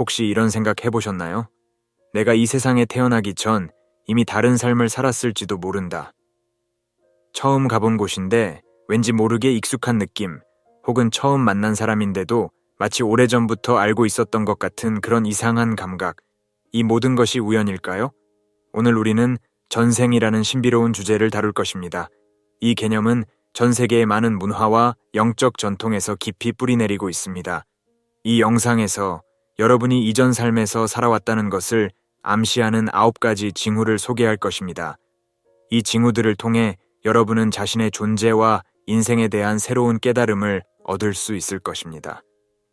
혹시 이런 생각 해보셨나요? 내가 이 세상에 태어나기 전 이미 다른 삶을 살았을지도 모른다. 처음 가본 곳인데 왠지 모르게 익숙한 느낌, 혹은 처음 만난 사람인데도 마치 오래전부터 알고 있었던 것 같은 그런 이상한 감각, 이 모든 것이 우연일까요? 오늘 우리는 전생이라는 신비로운 주제를 다룰 것입니다. 이 개념은 전 세계의 많은 문화와 영적 전통에서 깊이 뿌리내리고 있습니다. 이 영상에서 여러분이 이전 삶에서 살아왔다는 것을 암시하는 9가지 징후를 소개할 것입니다. 이 징후들을 통해 여러분은 자신의 존재와 인생에 대한 새로운 깨달음을 얻을 수 있을 것입니다.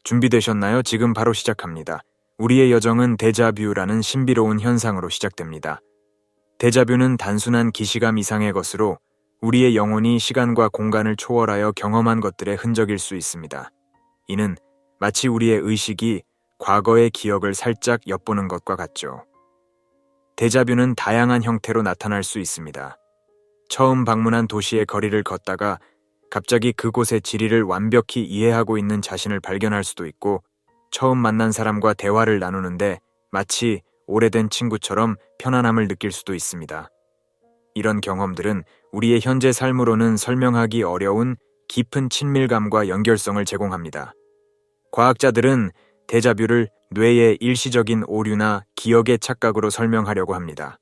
준비되셨나요? 지금 바로 시작합니다. 우리의 여정은 데자뷰라는 신비로운 현상으로 시작됩니다. 데자뷰는 단순한 기시감 이상의 것으로 우리의 영혼이 시간과 공간을 초월하여 경험한 것들의 흔적일 수 있습니다. 이는 마치 우리의 의식이 과거의 기억을 살짝 엿보는 것과 같죠. 데자뷰는 다양한 형태로 나타날 수 있습니다. 처음 방문한 도시의 거리를 걷다가 갑자기 그곳의 지리를 완벽히 이해하고 있는 자신을 발견할 수도 있고, 처음 만난 사람과 대화를 나누는데 마치 오래된 친구처럼 편안함을 느낄 수도 있습니다. 이런 경험들은 우리의 현재 삶으로는 설명하기 어려운 깊은 친밀감과 연결성을 제공합니다. 과학자들은 데자뷰를 뇌의 일시적인 오류나 기억의 착각으로 설명하려고 합니다.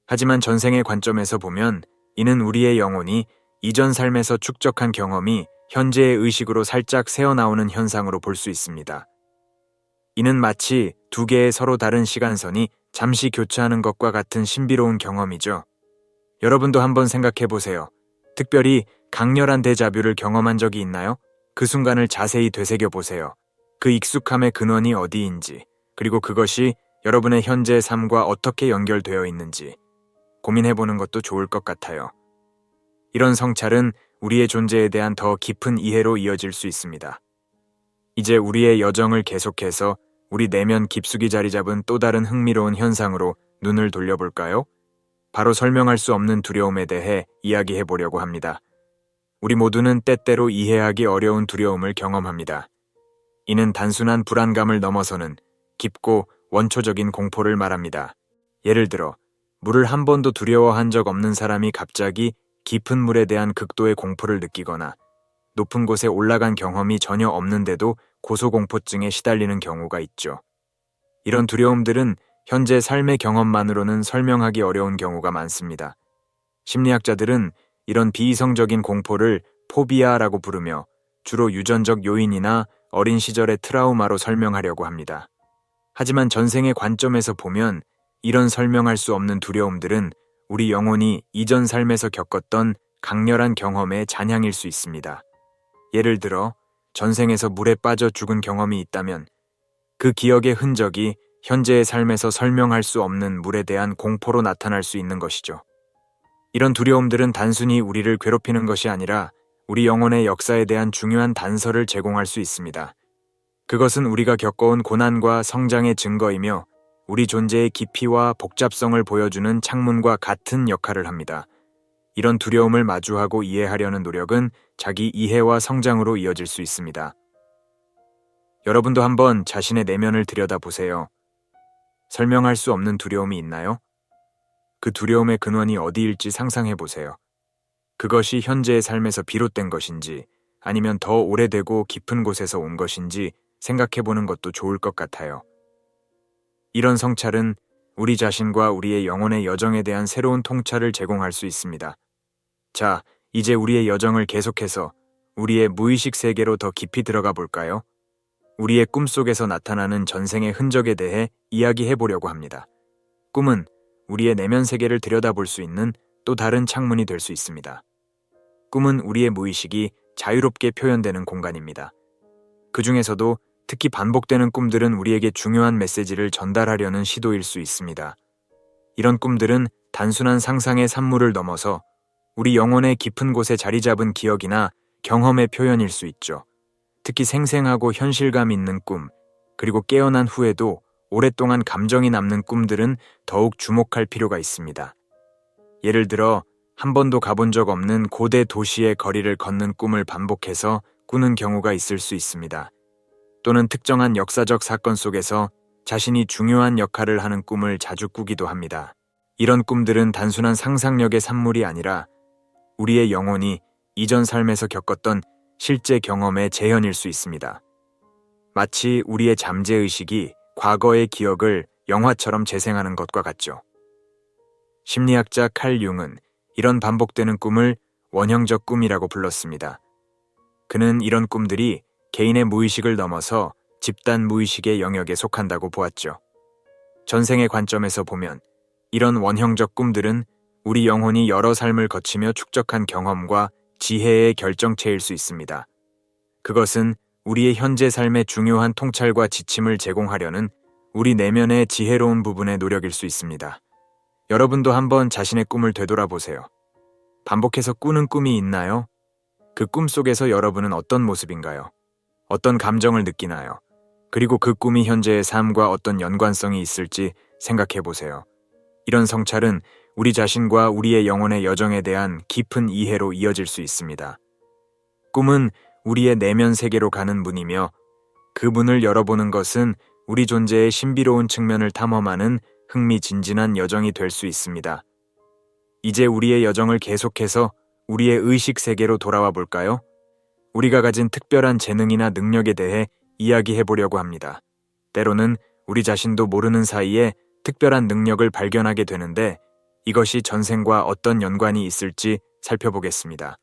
하지만 전생의 관점에서 보면 이는 우리의 영혼이 이전 삶에서 축적한 경험이 현재의 의식으로 살짝 새어나오는 현상으로 볼 수 있습니다. 이는 마치 두 개의 서로 다른 시간선이 잠시 교차하는 것과 같은 신비로운 경험이죠. 여러분도 한번 생각해 보세요. 특별히 강렬한 데자뷰를 경험한 적이 있나요? 그 순간을 자세히 되새겨 보세요. 그 익숙함의 근원이 어디인지, 그리고 그것이 여러분의 현재 삶과 어떻게 연결되어 있는지 고민해 보는 것도 좋을 것 같아요. 이런 성찰은 우리의 존재에 대한 더 깊은 이해로 이어질 수 있습니다. 이제 우리의 여정을 계속해서 우리 내면 깊숙이 자리 잡은 또 다른 흥미로운 현상으로 눈을 돌려볼까요? 바로 설명할 수 없는 두려움에 대해 이야기해 보려고 합니다. 우리 모두는 때때로 이해하기 어려운 두려움을 경험합니다. 이는 단순한 불안감을 넘어서는 깊고 원초적인 공포를 말합니다. 예를 들어, 물을 한 번도 두려워한 적 없는 사람이 갑자기 깊은 물에 대한 극도의 공포를 느끼거나, 높은 곳에 올라간 경험이 전혀 없는데도 고소공포증에 시달리는 경우가 있죠. 이런 두려움들은 현재 삶의 경험만으로는 설명하기 어려운 경우가 많습니다. 심리학자들은 이런 비이성적인 공포를 포비아라고 부르며 주로 유전적 요인이나 어린 시절의 트라우마로 설명하려고 합니다. 하지만 전생의 관점에서 보면 이런 설명할 수 없는 두려움들은 우리 영혼이 이전 삶에서 겪었던 강렬한 경험의 잔향일 수 있습니다. 예를 들어, 전생에서 물에 빠져 죽은 경험이 있다면 그 기억의 흔적이 현재의 삶에서 설명할 수 없는 물에 대한 공포로 나타날 수 있는 것이죠. 이런 두려움들은 단순히 우리를 괴롭히는 것이 아니라 우리 영혼의 역사에 대한 중요한 단서를 제공할 수 있습니다. 그것은 우리가 겪어온 고난과 성장의 증거이며 우리 존재의 깊이와 복잡성을 보여주는 창문과 같은 역할을 합니다. 이런 두려움을 마주하고 이해하려는 노력은 자기 이해와 성장으로 이어질 수 있습니다. 여러분도 한번 자신의 내면을 들여다보세요. 설명할 수 없는 두려움이 있나요? 그 두려움의 근원이 어디일지 상상해 보세요. 그것이 현재의 삶에서 비롯된 것인지, 아니면 더 오래되고 깊은 곳에서 온 것인지 생각해 보는 것도 좋을 것 같아요. 이런 성찰은 우리 자신과 우리의 영혼의 여정에 대한 새로운 통찰을 제공할 수 있습니다. 자, 이제 우리의 여정을 계속해서 우리의 무의식 세계로 더 깊이 들어가 볼까요? 우리의 꿈속에서 나타나는 전생의 흔적에 대해 이야기해 보려고 합니다. 꿈은 우리의 내면 세계를 들여다볼 수 있는 또 다른 창문이 될 수 있습니다. 꿈은 우리의 무의식이 자유롭게 표현되는 공간입니다. 그 중에서도 특히 반복되는 꿈들은 우리에게 중요한 메시지를 전달하려는 시도일 수 있습니다. 이런 꿈들은 단순한 상상의 산물을 넘어서 우리 영혼의 깊은 곳에 자리 잡은 기억이나 경험의 표현일 수 있죠. 특히 생생하고 현실감 있는 꿈, 그리고 깨어난 후에도 오랫동안 감정이 남는 꿈들은 더욱 주목할 필요가 있습니다. 예를 들어, 한 번도 가본 적 없는 고대 도시의 거리를 걷는 꿈을 반복해서 꾸는 경우가 있을 수 있습니다. 또는 특정한 역사적 사건 속에서 자신이 중요한 역할을 하는 꿈을 자주 꾸기도 합니다. 이런 꿈들은 단순한 상상력의 산물이 아니라 우리의 영혼이 이전 삶에서 겪었던 실제 경험의 재현일 수 있습니다. 마치 우리의 잠재의식이 과거의 기억을 영화처럼 재생하는 것과 같죠. 심리학자 칼 융은 이런 반복되는 꿈을 원형적 꿈이라고 불렀습니다. 그는 이런 꿈들이 개인의 무의식을 넘어서 집단 무의식의 영역에 속한다고 보았죠. 전생의 관점에서 보면 이런 원형적 꿈들은 우리 영혼이 여러 삶을 거치며 축적한 경험과 지혜의 결정체일 수 있습니다. 그것은 우리의 현재 삶의 중요한 통찰과 지침을 제공하려는 우리 내면의 지혜로운 부분의 노력일 수 있습니다. 여러분도 한번 자신의 꿈을 되돌아보세요. 반복해서 꾸는 꿈이 있나요? 그 꿈 속에서 여러분은 어떤 모습인가요? 어떤 감정을 느끼나요? 그리고 그 꿈이 현재의 삶과 어떤 연관성이 있을지 생각해 보세요. 이런 성찰은 우리 자신과 우리의 영혼의 여정에 대한 깊은 이해로 이어질 수 있습니다. 꿈은 우리의 내면 세계로 가는 문이며 그 문을 열어보는 것은 우리 존재의 신비로운 측면을 탐험하는 흥미진진한 여정이 될 수 있습니다. 이제 우리의 여정을 계속해서 우리의 의식 세계로 돌아와 볼까요? 우리가 가진 특별한 재능이나 능력에 대해 이야기해 보려고 합니다. 때로는 우리 자신도 모르는 사이에 특별한 능력을 발견하게 되는데 이것이 전생과 어떤 연관이 있을지 살펴보겠습니다.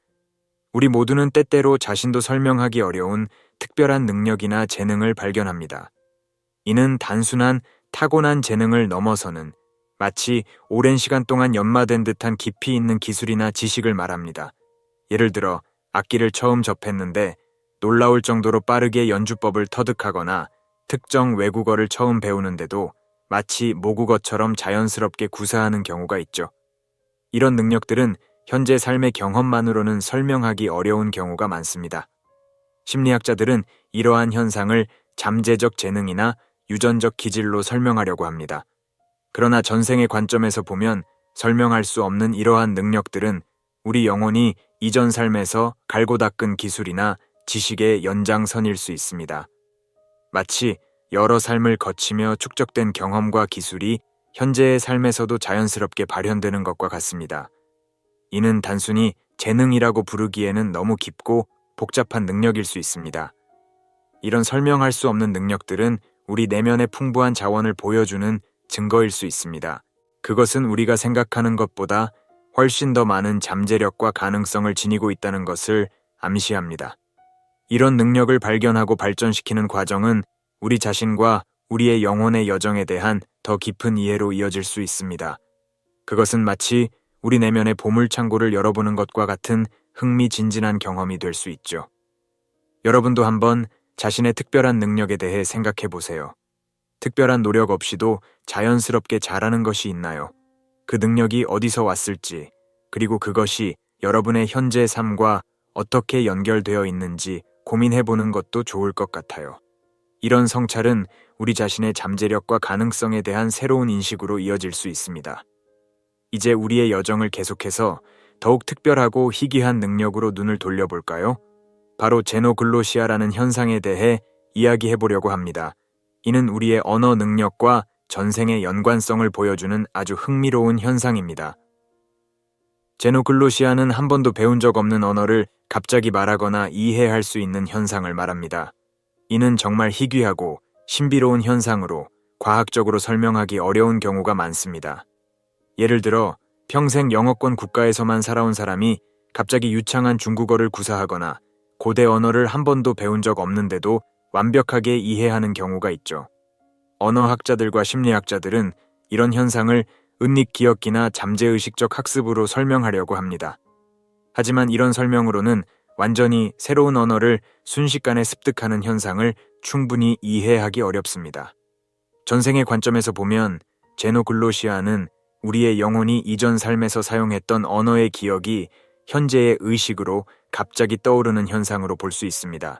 우리 모두는 때때로 자신도 설명하기 어려운 특별한 능력이나 재능을 발견합니다. 이는 단순한 타고난 재능을 넘어서는 마치 오랜 시간 동안 연마된 듯한 깊이 있는 기술이나 지식을 말합니다. 예를 들어 악기를 처음 접했는데 놀라울 정도로 빠르게 연주법을 터득하거나 특정 외국어를 처음 배우는데도 마치 모국어처럼 자연스럽게 구사하는 경우가 있죠. 이런 능력들은 현재 삶의 경험만으로는 설명하기 어려운 경우가 많습니다. 심리학자들은 이러한 현상을 잠재적 재능이나 유전적 기질로 설명하려고 합니다. 그러나 전생의 관점에서 보면 설명할 수 없는 이러한 능력들은 우리 영혼이 이전 삶에서 갈고 닦은 기술이나 지식의 연장선일 수 있습니다. 마치 여러 삶을 거치며 축적된 경험과 기술이 현재의 삶에서도 자연스럽게 발현되는 것과 같습니다. 이는 단순히 재능이라고 부르기에는 너무 깊고 복잡한 능력일 수 있습니다. 이런 설명할 수 없는 능력들은 우리 내면의 풍부한 자원을 보여주는 증거일 수 있습니다. 그것은 우리가 생각하는 것보다 훨씬 더 많은 잠재력과 가능성을 지니고 있다는 것을 암시합니다. 이런 능력을 발견하고 발전시키는 과정은 우리 자신과 우리의 영혼의 여정에 대한 더 깊은 이해로 이어질 수 있습니다. 그것은 마치 우리 내면의 보물창고를 열어보는 것과 같은 흥미진진한 경험이 될 수 있죠. 여러분도 한번 자신의 특별한 능력에 대해 생각해 보세요. 특별한 노력 없이도 자연스럽게 잘하는 것이 있나요? 그 능력이 어디서 왔을지, 그리고 그것이 여러분의 현재 삶과 어떻게 연결되어 있는지 고민해 보는 것도 좋을 것 같아요. 이런 성찰은 우리 자신의 잠재력과 가능성에 대한 새로운 인식으로 이어질 수 있습니다. 이제 우리의 여정을 계속해서 더욱 특별하고 희귀한 능력으로 눈을 돌려볼까요? 바로 제노글로시아라는 현상에 대해 이야기해 보려고 합니다. 이는 우리의 언어 능력과 전생의 연관성을 보여주는 아주 흥미로운 현상입니다. 제노글로시아는 한 번도 배운 적 없는 언어를 갑자기 말하거나 이해할 수 있는 현상을 말합니다. 이는 정말 희귀하고 신비로운 현상으로 과학적으로 설명하기 어려운 경우가 많습니다. 예를 들어 평생 영어권 국가에서만 살아온 사람이 갑자기 유창한 중국어를 구사하거나 고대 언어를 한 번도 배운 적 없는데도 완벽하게 이해하는 경우가 있죠. 언어학자들과 심리학자들은 이런 현상을 은닉기억기나 잠재의식적 학습으로 설명하려고 합니다. 하지만 이런 설명으로는 완전히 새로운 언어를 순식간에 습득하는 현상을 충분히 이해하기 어렵습니다. 전생의 관점에서 보면 제노글로시아는 우리의 영혼이 이전 삶에서 사용했던 언어의 기억이 현재의 의식으로 갑자기 떠오르는 현상으로 볼 수 있습니다.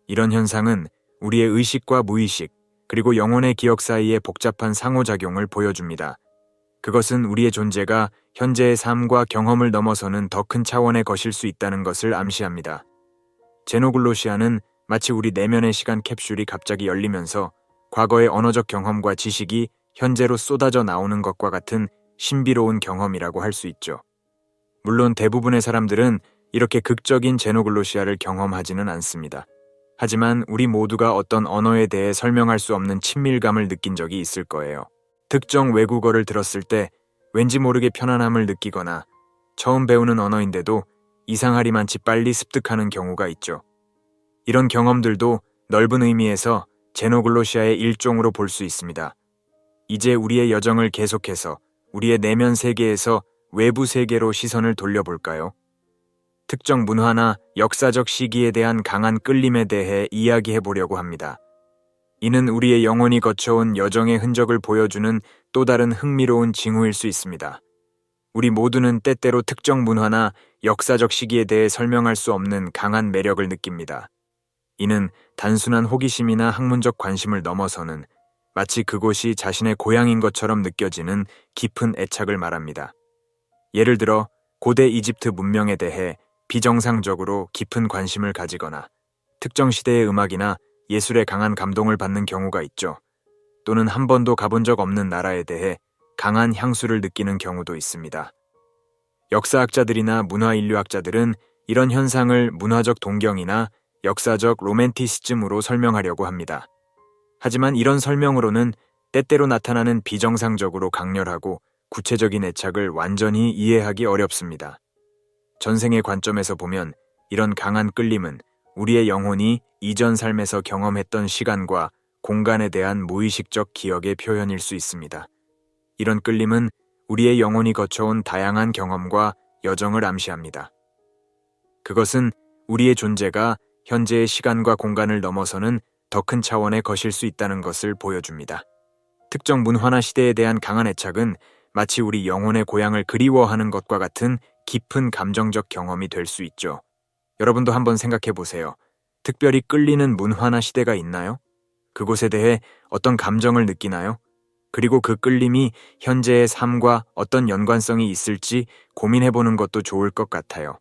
이런 현상은 우리의 의식과 무의식, 그리고 영혼의 기억 사이의 복잡한 상호작용을 보여줍니다. 그것은 우리의 존재가 현재의 삶과 경험을 넘어서는 더 큰 차원의 것일 수 있다는 것을 암시합니다. 제노글로시아는 마치 우리 내면의 시간 캡슐이 갑자기 열리면서 과거의 언어적 경험과 지식이 현재로 쏟아져 나오는 것과 같은 신비로운 경험이라고 할 수 있죠. 물론 대부분의 사람들은 이렇게 극적인 제노글로시아를 경험하지는 않습니다. 하지만 우리 모두가 어떤 언어에 대해 설명할 수 없는 친밀감을 느낀 적이 있을 거예요. 특정 외국어를 들었을 때 왠지 모르게 편안함을 느끼거나 처음 배우는 언어인데도 이상하리만치 빨리 습득하는 경우가 있죠. 이런 경험들도 넓은 의미에서 제노글로시아의 일종으로 볼 수 있습니다. 이제 우리의 여정을 계속해서 우리의 내면 세계에서 외부 세계로 시선을 돌려볼까요? 특정 문화나 역사적 시기에 대한 강한 끌림에 대해 이야기해 보려고 합니다. 이는 우리의 영혼이 거쳐온 여정의 흔적을 보여주는 또 다른 흥미로운 징후일 수 있습니다. 우리 모두는 때때로 특정 문화나 역사적 시기에 대해 설명할 수 없는 강한 매력을 느낍니다. 이는 단순한 호기심이나 학문적 관심을 넘어서는 마치 그곳이 자신의 고향인 것처럼 느껴지는 깊은 애착을 말합니다. 예를 들어 고대 이집트 문명에 대해 비정상적으로 깊은 관심을 가지거나 특정 시대의 음악이나 예술에 강한 감동을 받는 경우가 있죠. 또는 한 번도 가본 적 없는 나라에 대해 강한 향수를 느끼는 경우도 있습니다. 역사학자들이나 문화인류학자들은 이런 현상을 문화적 동경이나 역사적 로맨티시즘으로 설명하려고 합니다. 하지만 이런 설명으로는 때때로 나타나는 비정상적으로 강렬하고 구체적인 애착을 완전히 이해하기 어렵습니다. 전생의 관점에서 보면 이런 강한 끌림은 우리의 영혼이 이전 삶에서 경험했던 시간과 공간에 대한 무의식적 기억의 표현일 수 있습니다. 이런 끌림은 우리의 영혼이 거쳐온 다양한 경험과 여정을 암시합니다. 그것은 우리의 존재가 현재의 시간과 공간을 넘어서는 더 큰 차원의 것일 수 있다는 것을 보여줍니다. 특정 문화나 시대에 대한 강한 애착은 마치 우리 영혼의 고향을 그리워하는 것과 같은 깊은 감정적 경험이 될 수 있죠. 여러분도 한번 생각해 보세요. 특별히 끌리는 문화나 시대가 있나요? 그곳에 대해 어떤 감정을 느끼나요? 그리고 그 끌림이 현재의 삶과 어떤 연관성이 있을지 고민해 보는 것도 좋을 것 같아요.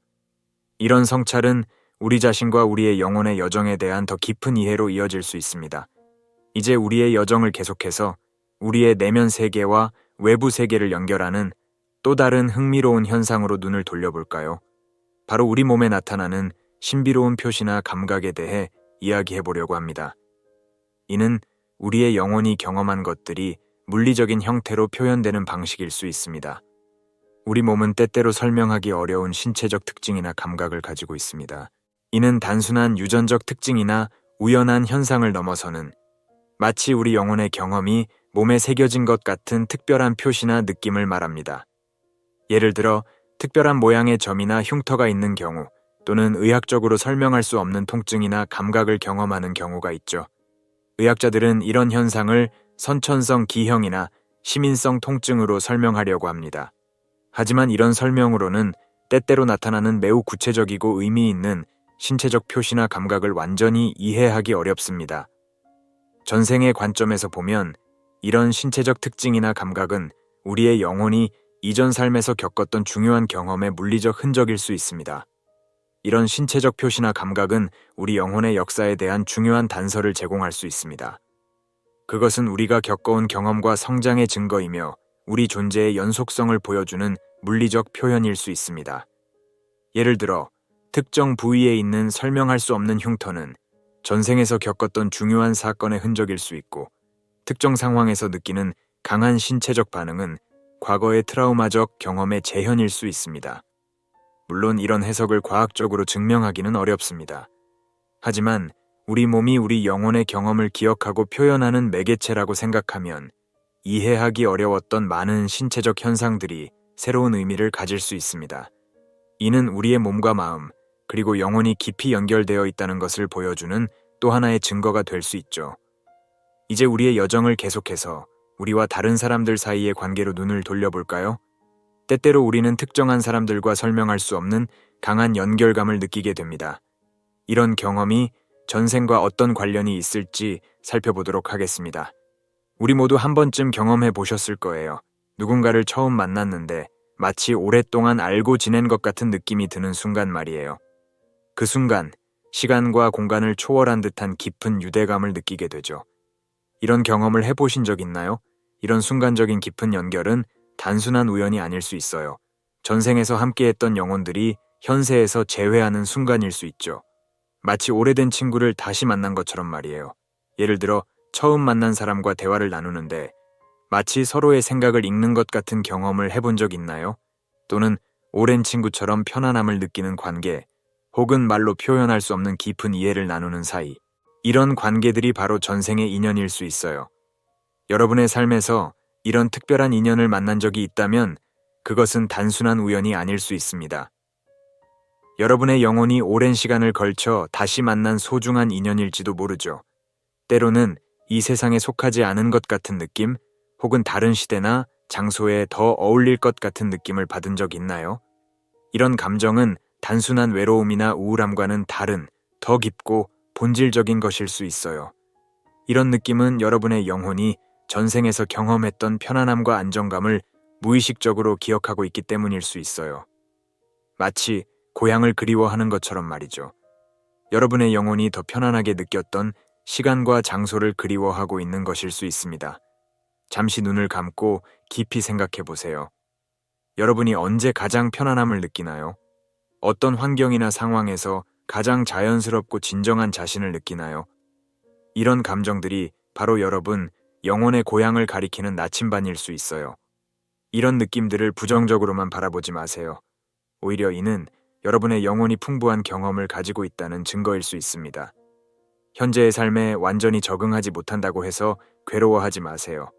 이런 성찰은 우리 자신과 우리의 영혼의 여정에 대한 더 깊은 이해로 이어질 수 있습니다. 이제 우리의 여정을 계속해서 우리의 내면 세계와 외부 세계를 연결하는 또 다른 흥미로운 현상으로 눈을 돌려볼까요? 바로 우리 몸에 나타나는 신비로운 표시나 감각에 대해 이야기해 보려고 합니다. 이는 우리의 영혼이 경험한 것들이 물리적인 형태로 표현되는 방식일 수 있습니다. 우리 몸은 때때로 설명하기 어려운 신체적 특징이나 감각을 가지고 있습니다. 이는 단순한 유전적 특징이나 우연한 현상을 넘어서는 마치 우리 영혼의 경험이 몸에 새겨진 것 같은 특별한 표시나 느낌을 말합니다. 예를 들어 특별한 모양의 점이나 흉터가 있는 경우 또는 의학적으로 설명할 수 없는 통증이나 감각을 경험하는 경우가 있죠. 의학자들은 이런 현상을 선천성 기형이나 시민성 통증으로 설명하려고 합니다. 하지만 이런 설명으로는 때때로 나타나는 매우 구체적이고 의미 있는 신체적 표시나 감각을 완전히 이해하기 어렵습니다. 전생의 관점에서 보면 이런 신체적 특징이나 감각은 우리의 영혼이 이전 삶에서 겪었던 중요한 경험의 물리적 흔적일 수 있습니다. 이런 신체적 표시나 감각은 우리 영혼의 역사에 대한 중요한 단서를 제공할 수 있습니다. 그것은 우리가 겪어온 경험과 성장의 증거이며 우리 존재의 연속성을 보여주는 물리적 표현일 수 있습니다. 예를 들어 특정 부위에 있는 설명할 수 없는 흉터는 전생에서 겪었던 중요한 사건의 흔적일 수 있고 특정 상황에서 느끼는 강한 신체적 반응은 과거의 트라우마적 경험의 재현일 수 있습니다. 물론 이런 해석을 과학적으로 증명하기는 어렵습니다. 하지만 우리 몸이 우리 영혼의 경험을 기억하고 표현하는 매개체라고 생각하면 이해하기 어려웠던 많은 신체적 현상들이 새로운 의미를 가질 수 있습니다. 이는 우리의 몸과 마음, 그리고 영혼이 깊이 연결되어 있다는 것을 보여주는 또 하나의 증거가 될 수 있죠. 이제 우리의 여정을 계속해서 우리와 다른 사람들 사이의 관계로 눈을 돌려볼까요? 때때로 우리는 특정한 사람들과 설명할 수 없는 강한 연결감을 느끼게 됩니다. 이런 경험이 전생과 어떤 관련이 있을지 살펴보도록 하겠습니다. 우리 모두 한 번쯤 경험해 보셨을 거예요. 누군가를 처음 만났는데 마치 오랫동안 알고 지낸 것 같은 느낌이 드는 순간 말이에요. 그 순간, 시간과 공간을 초월한 듯한 깊은 유대감을 느끼게 되죠. 이런 경험을 해보신 적 있나요? 이런 순간적인 깊은 연결은 단순한 우연이 아닐 수 있어요. 전생에서 함께했던 영혼들이 현세에서 재회하는 순간일 수 있죠. 마치 오래된 친구를 다시 만난 것처럼 말이에요. 예를 들어 처음 만난 사람과 대화를 나누는데 마치 서로의 생각을 읽는 것 같은 경험을 해본 적 있나요? 또는 오랜 친구처럼 편안함을 느끼는 관계, 혹은 말로 표현할 수 없는 깊은 이해를 나누는 사이. 이런 관계들이 바로 전생의 인연일 수 있어요. 여러분의 삶에서 이런 특별한 인연을 만난 적이 있다면 그것은 단순한 우연이 아닐 수 있습니다. 여러분의 영혼이 오랜 시간을 걸쳐 다시 만난 소중한 인연일지도 모르죠. 때로는 이 세상에 속하지 않은 것 같은 느낌, 혹은 다른 시대나 장소에 더 어울릴 것 같은 느낌을 받은 적 있나요? 이런 감정은 단순한 외로움이나 우울함과는 다른, 더 깊고 본질적인 것일 수 있어요. 이런 느낌은 여러분의 영혼이 전생에서 경험했던 편안함과 안정감을 무의식적으로 기억하고 있기 때문일 수 있어요. 마치 고향을 그리워하는 것처럼 말이죠. 여러분의 영혼이 더 편안하게 느꼈던 시간과 장소를 그리워하고 있는 것일 수 있습니다. 잠시 눈을 감고 깊이 생각해 보세요. 여러분이 언제 가장 편안함을 느끼나요? 어떤 환경이나 상황에서 가장 자연스럽고 진정한 자신을 느끼나요? 이런 감정들이 바로 여러분 영혼의 고향을 가리키는 나침반일 수 있어요. 이런 느낌들을 부정적으로만 바라보지 마세요. 오히려 이는 여러분의 영혼이 풍부한 경험을 가지고 있다는 증거일 수 있습니다. 현재의 삶에 완전히 적응하지 못한다고 해서 괴로워하지 마세요.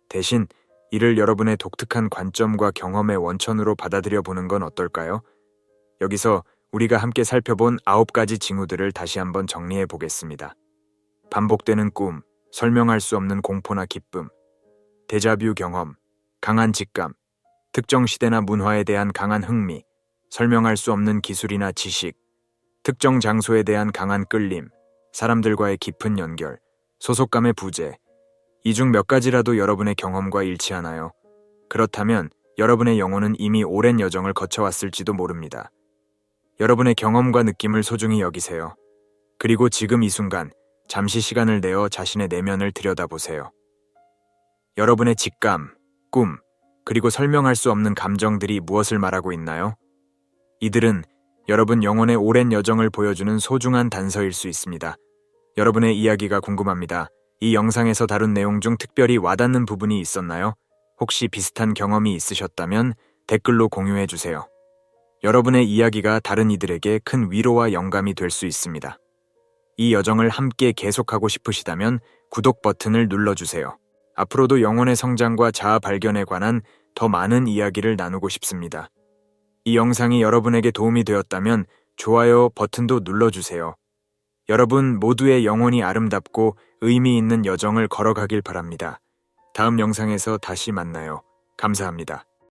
대신 이를 여러분의 독특한 관점과 경험의 원천으로 받아들여 보는 건 어떨까요? 여기서 우리가 함께 살펴본 9가지 징후들을 다시 한번 정리해 보겠습니다. 반복되는 꿈, 설명할 수 없는 공포나 기쁨, 데자뷰 경험, 강한 직감, 특정 시대나 문화에 대한 강한 흥미, 설명할 수 없는 기술이나 지식, 특정 장소에 대한 강한 끌림, 사람들과의 깊은 연결, 소속감의 부재. 이 중 몇 가지라도 여러분의 경험과 일치하나요? 그렇다면 여러분의 영혼은 이미 오랜 여정을 거쳐왔을지도 모릅니다. 여러분의 경험과 느낌을 소중히 여기세요. 그리고 지금 이 순간 잠시 시간을 내어 자신의 내면을 들여다보세요. 여러분의 직감, 꿈, 그리고 설명할 수 없는 감정들이 무엇을 말하고 있나요? 이들은 여러분 영혼의 오랜 여정을 보여주는 소중한 단서일 수 있습니다. 여러분의 이야기가 궁금합니다. 이 영상에서 다룬 내용 중 특별히 와닿는 부분이 있었나요? 혹시 비슷한 경험이 있으셨다면 댓글로 공유해 주세요. 여러분의 이야기가 다른 이들에게 큰 위로와 영감이 될 수 있습니다. 이 여정을 함께 계속하고 싶으시다면 구독 버튼을 눌러주세요. 앞으로도 영혼의 성장과 자아 발견에 관한 더 많은 이야기를 나누고 싶습니다. 이 영상이 여러분에게 도움이 되었다면 좋아요 버튼도 눌러주세요. 여러분 모두의 영혼이 아름답고 의미 있는 여정을 걸어가길 바랍니다. 다음 영상에서 다시 만나요. 감사합니다.